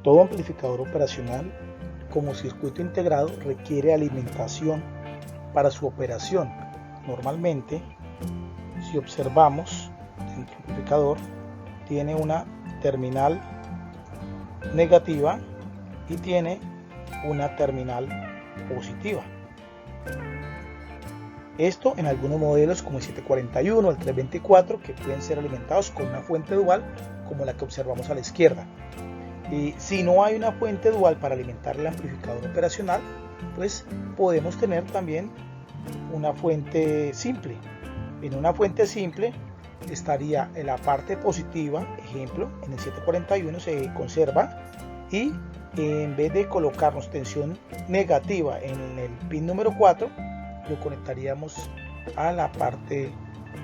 Todo amplificador operacional como circuito integrado requiere alimentación para su operación. Normalmente, si observamos, dentro del amplificador tiene una terminal negativa y tiene una terminal positiva. Esto en algunos modelos como el 741 o el 324, que pueden ser alimentados con una fuente dual como la que observamos a la izquierda. Y si no hay una fuente dual para alimentar el amplificador operacional, pues podemos tener también una fuente simple. En una fuente simple estaría en la parte positiva, ejemplo, en el 741 se conserva, y en vez de colocarnos tensión negativa en el pin número 4, lo conectaríamos a la parte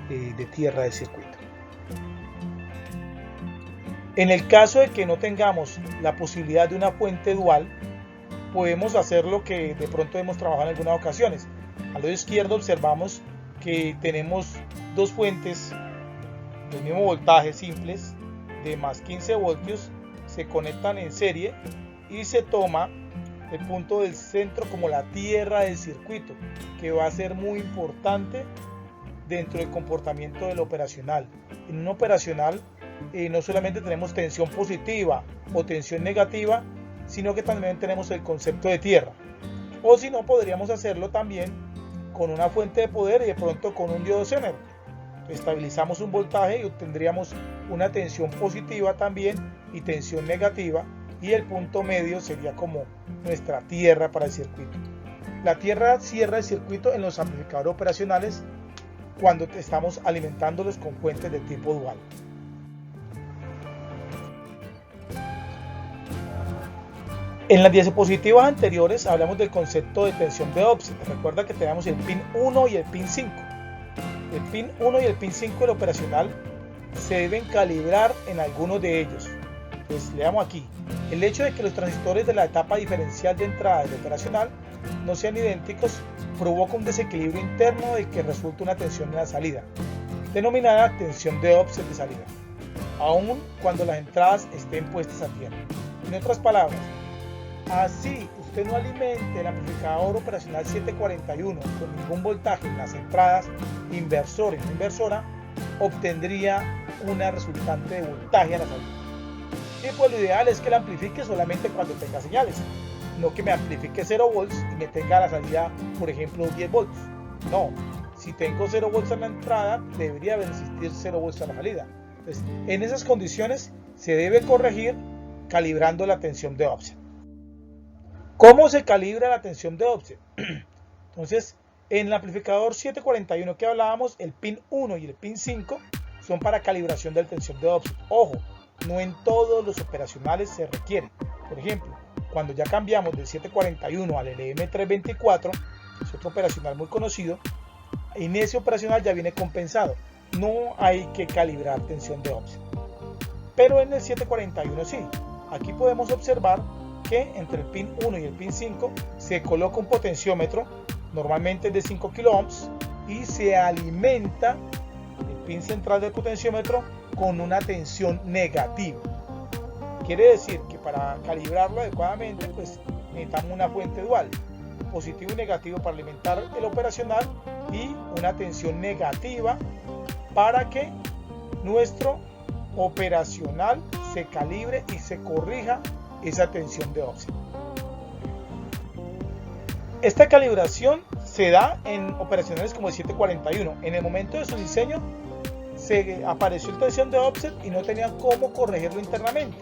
de tierra del circuito. En el caso de que no tengamos la posibilidad de una fuente dual, podemos hacer lo que de pronto hemos trabajado en algunas ocasiones. Al lado izquierdo observamos que tenemos dos fuentes del mismo voltaje simples de más 15 voltios, se conectan en serie y se toma el punto del centro como la tierra del circuito, que va a ser muy importante dentro del comportamiento del operacional. En un operacional no solamente tenemos tensión positiva o tensión negativa, sino que también tenemos el concepto de tierra. O si no, podríamos hacerlo también con una fuente de poder y de pronto con un diodo Zener. Estabilizamos un voltaje y obtendríamos una tensión positiva también y tensión negativa, y el punto medio sería como nuestra tierra para el circuito. La tierra cierra el circuito en los amplificadores operacionales cuando estamos alimentándolos con fuentes de tipo dual. En las diapositivas anteriores hablamos del concepto de tensión de offset. Recuerda que tenemos el pin 1 y el pin 5. El pin 1 y el pin 5 del operacional se deben calibrar en algunos de ellos. Pues leamos aquí. El hecho de que los transistores de la etapa diferencial de entrada del operacional no sean idénticos provoca un desequilibrio interno del que resulta una tensión en la salida, denominada tensión de offset de salida, aun cuando las entradas estén puestas a tierra. En otras palabras, así usted no alimente el amplificador operacional 741 con ningún voltaje en las entradas, inversor y no inversora, obtendría una resultante de voltaje a la salida. Y pues lo ideal es que la amplifique solamente cuando tenga señales, no que me amplifique 0 volts y me tenga a la salida, por ejemplo, 10 volts. No, si tengo 0 volts en la entrada, debería existir 0 volts a la salida. Entonces, en esas condiciones se debe corregir calibrando la tensión de offset. ¿Cómo se calibra la tensión de offset? Entonces, en el amplificador 741 que hablábamos, el pin 1 y el pin 5 son para calibración de la tensión de offset. Ojo, no en todos los operacionales se requiere. Por ejemplo, cuando ya cambiamos del 741 al LM324, que es otro operacional muy conocido, en ese operacional ya viene compensado. No hay que calibrar tensión de offset. Pero en el 741 sí. Aquí podemos observar que entre el pin 1 y el pin 5 se coloca un potenciómetro, normalmente de 5 kΩ, y se alimenta el pin central del potenciómetro con una tensión negativa. Quiere decir que para calibrarlo adecuadamente, pues necesitamos una fuente dual, positivo y negativo para alimentar el operacional y una tensión negativa para que nuestro operacional se calibre y se corrija esa tensión de offset. Esta calibración se da en operacionales como el 741. En el momento de su diseño se apareció la tensión de offset y no tenía cómo corregirlo internamente,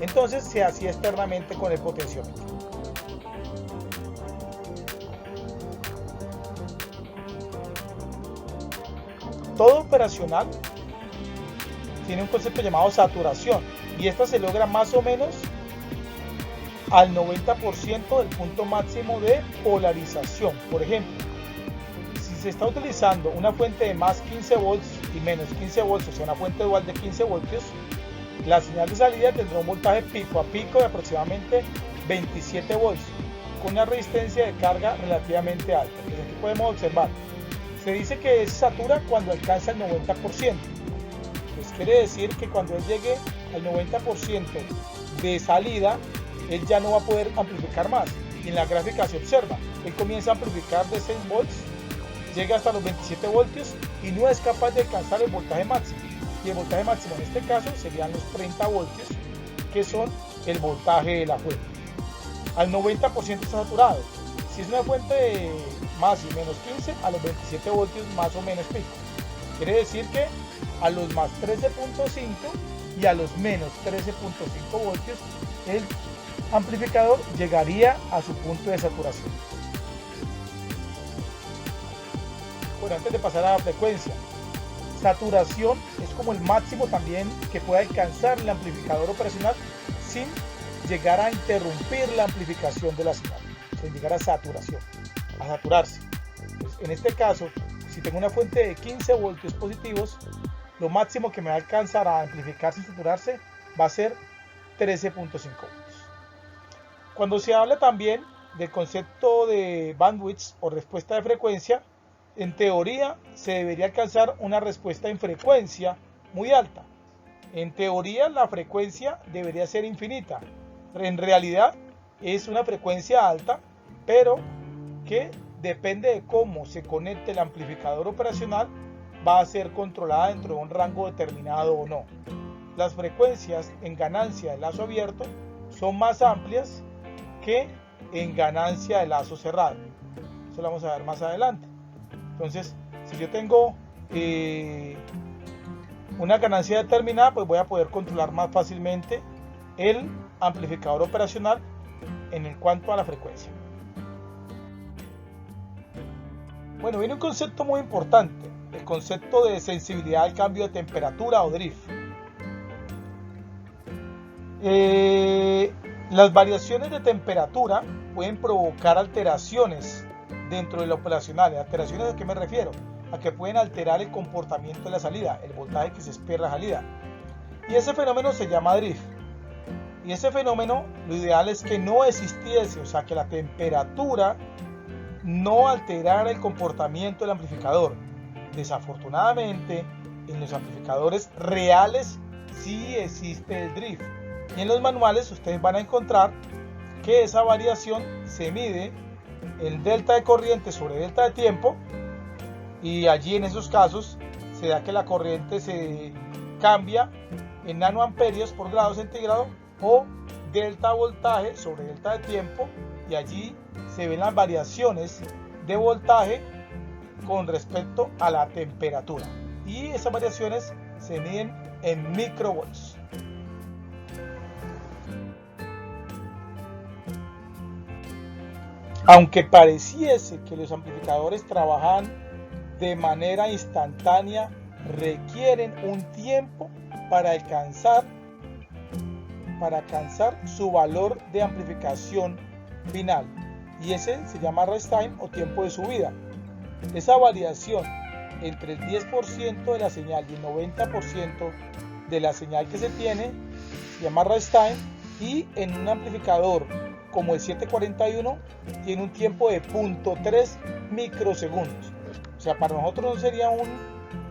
entonces se hacía externamente con el potenciómetro. Todo operacional tiene un concepto llamado saturación, y esta se logra más o menos al 90% del punto máximo de polarización. Por ejemplo, si se está utilizando una fuente de más 15 volts y menos 15 volts, o sea una fuente dual de 15 voltios, la señal de salida tendrá un voltaje pico a pico de aproximadamente 27 volts, con una resistencia de carga relativamente alta. Entonces aquí podemos observar, se dice que se satura cuando alcanza el 90%. Pues quiere decir que cuando él llegue al 90% de salida, él ya no va a poder amplificar más. Y en la gráfica se observa, él comienza a amplificar de 6 volts, llega hasta los 27 voltios y no es capaz de alcanzar el voltaje máximo. Y el voltaje máximo en este caso serían los 30 voltios, que son el voltaje de la fuente. Al 90% está saturado. Si es una fuente de más y menos 15, a los 27 voltios más o menos pico. Quiere decir que a los más 13.5 y a los menos 13.5 voltios el amplificador llegaría a su punto de saturación. Bueno, antes de pasar a la frecuencia, saturación es como el máximo también que puede alcanzar el amplificador operacional sin llegar a interrumpir la amplificación de la señal, sin llegar a saturación, a saturarse. Pues en este caso, si tengo una fuente de 15 voltios positivos, lo máximo que me va a alcanzar a amplificar sin saturarse va a ser 13.5 voltios. Cuando se habla también del concepto de bandwidth o respuesta de frecuencia, en teoría se debería alcanzar una respuesta en frecuencia muy alta. En teoría la frecuencia debería ser infinita. En realidad es una frecuencia alta, pero que depende de cómo se conecte el amplificador operacional, va a ser controlada dentro de un rango determinado o no. Las frecuencias en ganancia de lazo abierto son más amplias que en ganancia de lazo cerrado. Eso lo vamos a ver más adelante. Entonces, si yo tengo una ganancia determinada, pues voy a poder controlar más fácilmente el amplificador operacional en cuanto a la frecuencia. Bueno, viene un concepto muy importante, el concepto de sensibilidad al cambio de temperatura o drift. Las variaciones de temperatura pueden provocar alteraciones dentro del operacional. ¿Alteraciones a qué me refiero? A que pueden alterar el comportamiento de la salida, el voltaje que se espera en la salida. Y ese fenómeno se llama drift. Y ese fenómeno, lo ideal es que no existiese, o sea, que la temperatura no alterara el comportamiento del amplificador. Desafortunadamente, en los amplificadores reales sí existe el drift. Y en los manuales ustedes van a encontrar que esa variación se mide en delta de corriente sobre delta de tiempo, y allí en esos casos se da que la corriente se cambia en nanoamperios por grado centígrado o delta voltaje sobre delta de tiempo, y allí se ven las variaciones de voltaje con respecto a la temperatura, y esas variaciones se miden en microvolts. Aunque pareciese que los amplificadores trabajan de manera instantánea, requieren un tiempo para alcanzar su valor de amplificación final, y ese se llama rest time o tiempo de subida. Esa variación entre el 10% de la señal y el 90% de la señal que se tiene se llama rest time, y en un amplificador como el 741 tiene un tiempo de 0.3 microsegundos. O sea, para nosotros no sería un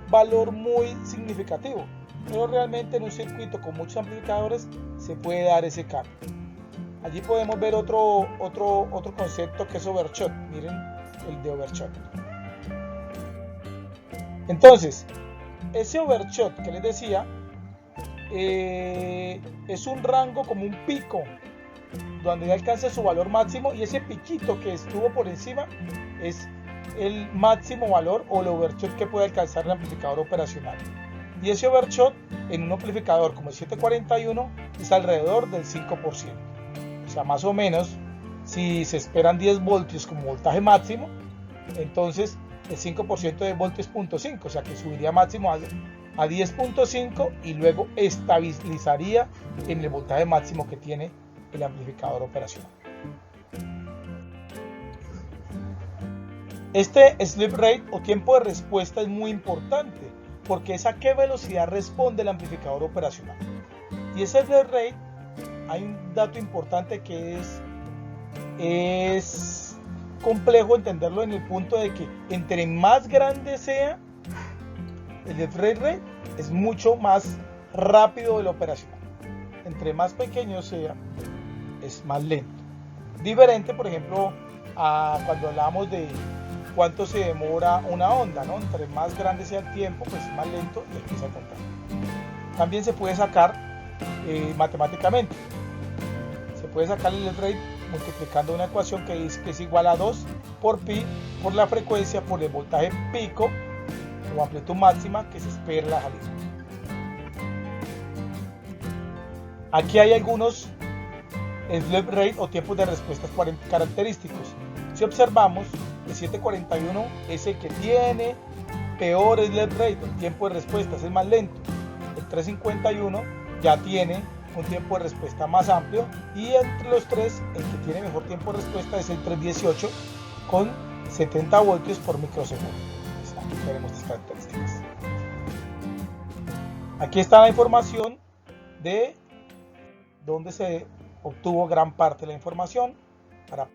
valor muy significativo, pero realmente en un circuito con muchos amplificadores se puede dar ese cambio. Allí podemos ver otro concepto que es overshot. Miren el de overshot. Entonces, ese overshot que les decía es un rango como un pico donde alcanza su valor máximo, y ese piquito que estuvo por encima es el máximo valor o el overshot que puede alcanzar el amplificador operacional. Y ese overshot en un amplificador como el 741 es alrededor del 5%. O sea, más o menos, si se esperan 10 voltios como voltaje máximo, entonces el 5% de voltio es 0.5, o sea que subiría máximo a 10.5 y luego estabilizaría en el voltaje máximo que tiene el amplificador operacional. Este sleep rate o tiempo de respuesta es muy importante, porque es a qué velocidad responde el amplificador operacional. Y ese sleep rate, hay un dato importante que es complejo entenderlo en el punto de que entre más grande sea el sleep rate, es mucho más rápido el operacional. Entre más pequeño sea, es más lento. Diferente, por ejemplo, a cuando hablamos de cuánto se demora una onda, ¿no? Entre más grande sea el tiempo, pues es más lento y empieza a contar. También se puede sacar matemáticamente. Se puede sacar el slip rate multiplicando una ecuación que dice que es igual a 2 por pi por la frecuencia por el voltaje pico o amplitud máxima que se espera en la salida. Aquí hay algunos slip rate o tiempos de respuesta característicos. Si observamos, el 741 es el que tiene peor slip rate, el tiempo de respuesta es el más lento. El 351 ya tiene un tiempo de respuesta más amplio y entre los tres el que tiene mejor tiempo de respuesta es el 318 con 70 voltios por microsegundo. Aquí tenemos estas características. Aquí está la información de donde se obtuvo gran parte de la información para